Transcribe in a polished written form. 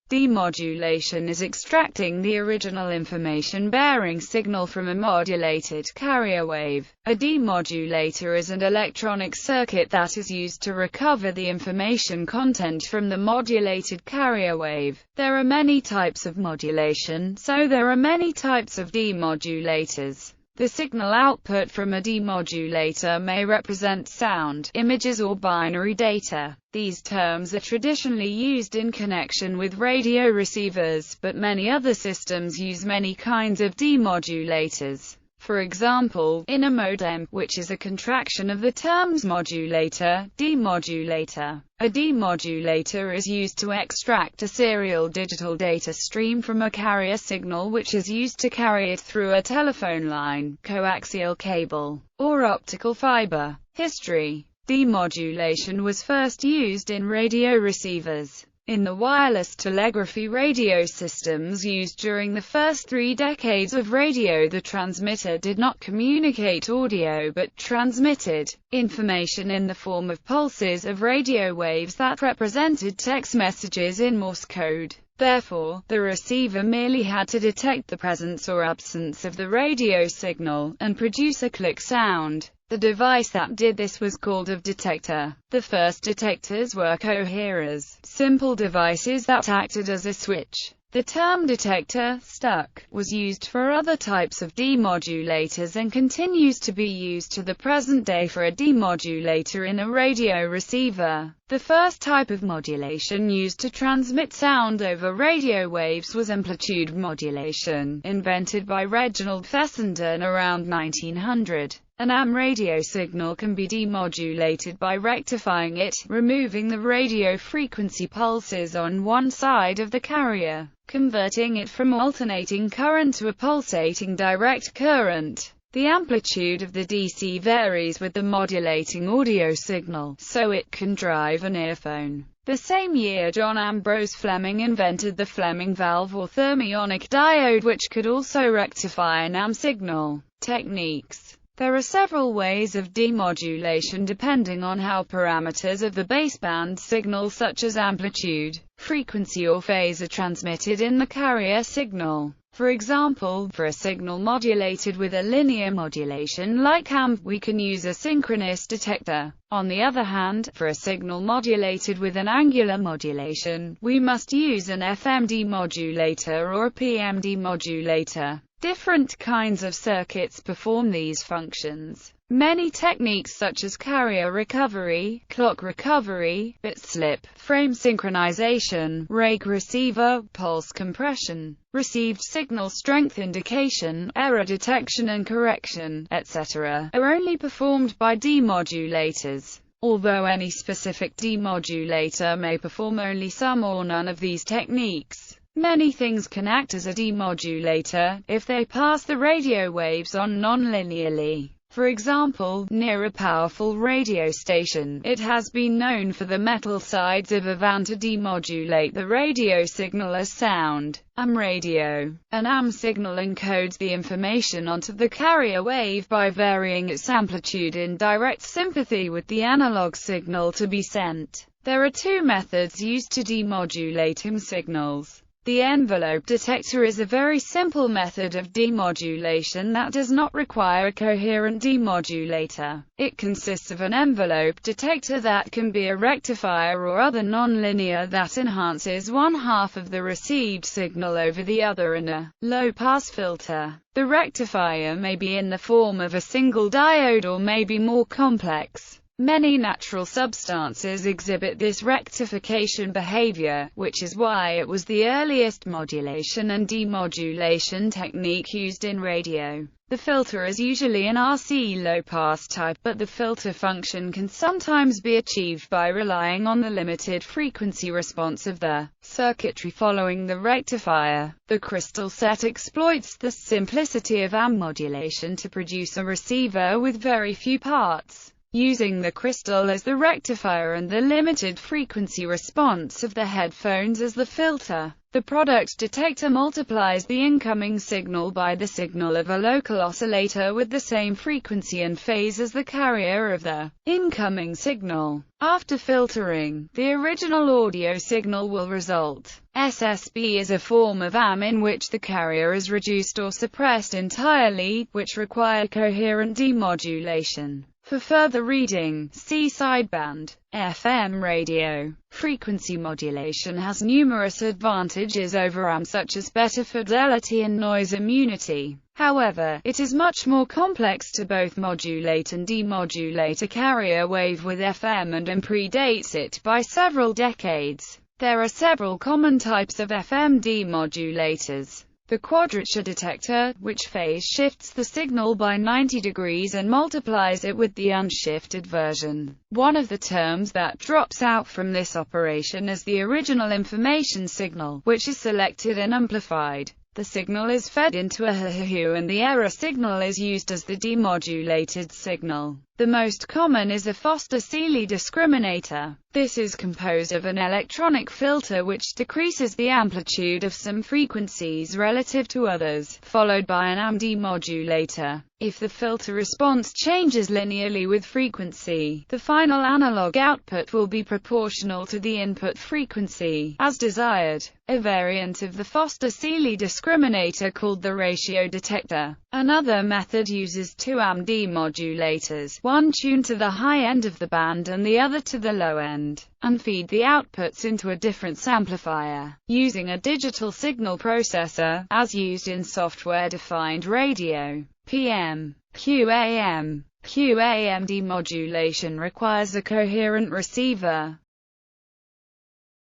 Demodulation is extracting the original information-bearing signal from a modulated carrier wave. A demodulator is an electronic circuit that is used to recover the information content from the modulated carrier wave. There are many types of modulation, so there are many types of demodulators. The signal output from a demodulator may represent sound, images or binary data. These terms are traditionally used in connection with radio receivers, but many other systems use many kinds of demodulators. For example, in a modem, which is a contraction of the terms modulator, demodulator. A demodulator is used to extract a serial digital data stream from a carrier signal which is used to carry it through a telephone line, coaxial cable, or optical fiber. History: demodulation was first used in radio receivers. In the wireless telegraphy radio systems used during the first 3 decades of radio, the transmitter did not communicate audio but transmitted information in the form of pulses of radio waves that represented text messages in Morse code. Therefore, the receiver merely had to detect the presence or absence of the radio signal, and produce a click sound. The device that did this was called a detector. The first detectors were coherers, simple devices that acted as a switch. The term detector, stuck, was used for other types of demodulators and continues to be used to the present day for a demodulator in a radio receiver. The first type of modulation used to transmit sound over radio waves was amplitude modulation, invented by Reginald Fessenden around 1900. An AM radio signal can be demodulated by rectifying it, removing the radio frequency pulses on one side of the carrier, converting it from alternating current to a pulsating direct current. The amplitude of the DC varies with the modulating audio signal, so it can drive an earphone. The same year, John Ambrose Fleming invented the Fleming valve or thermionic diode, which could also rectify an AM signal. Techniques: there are several ways of demodulation depending on how parameters of the baseband signal such as amplitude, frequency or phase are transmitted in the carrier signal. For example, for a signal modulated with a linear modulation like AM, we can use a synchronous detector. On the other hand, for a signal modulated with an angular modulation, we must use an FM demodulator or a PM demodulator. Different kinds of circuits perform these functions. Many techniques such as carrier recovery, clock recovery, bit slip, frame synchronization, rake receiver, pulse compression, received signal strength indication, error detection and correction, etc., are only performed by demodulators. Although any specific demodulator may perform only some or none of these techniques, many things can act as a demodulator, if they pass the radio waves on non-linearly. For example, near a powerful radio station, it has been known for the metal sides of a van to demodulate the radio signal as sound. AM radio. An AM signal encodes the information onto the carrier wave by varying its amplitude in direct sympathy with the analog signal to be sent. There are 2 methods used to demodulate AM signals. The envelope detector is a very simple method of demodulation that does not require a coherent demodulator. It consists of an envelope detector that can be a rectifier or other nonlinear that enhances one half of the received signal over the other, and a low-pass filter. The rectifier may be in the form of a single diode or may be more complex. Many natural substances exhibit this rectification behavior, which is why it was the earliest modulation and demodulation technique used in radio. The filter is usually an RC low-pass type, but the filter function can sometimes be achieved by relying on the limited frequency response of the circuitry following the rectifier. The crystal set exploits the simplicity of AM modulation to produce a receiver with very few parts. Using the crystal as the rectifier and the limited frequency response of the headphones as the filter, the The product detector multiplies the incoming signal by the signal of a local oscillator with the same frequency and phase as the carrier of the incoming signal. After filtering, the original audio signal will result. SSB is a form of AM in which the carrier is reduced or suppressed entirely, which require coherent demodulation. For further reading, see sideband. FM radio. Frequency modulation has numerous advantages over AM, such as better fidelity and noise immunity. However, it is much more complex to both modulate and demodulate a carrier wave with FM, and AM predates it by several decades. There are several common types of FM demodulators. The quadrature detector, which phase shifts the signal by 90 degrees and multiplies it with the unshifted version. One of the terms that drops out from this operation is the original information signal, which is selected and amplified. The signal is fed into a HU and the error signal is used as the demodulated signal. The most common is a Foster-Seeley discriminator. This is composed of an electronic filter which decreases the amplitude of some frequencies relative to others, followed by an AM demodulator. If the filter response changes linearly with frequency, the final analog output will be proportional to the input frequency, as desired. A variant of the Foster-Seeley discriminator called the ratio detector. Another method uses two AM demodulators, one tuned to the high end of the band and the other to the low end, and feed the outputs into a difference amplifier, using a digital signal processor, as used in software-defined radio. PM. QAM. QAM demodulation requires a coherent receiver.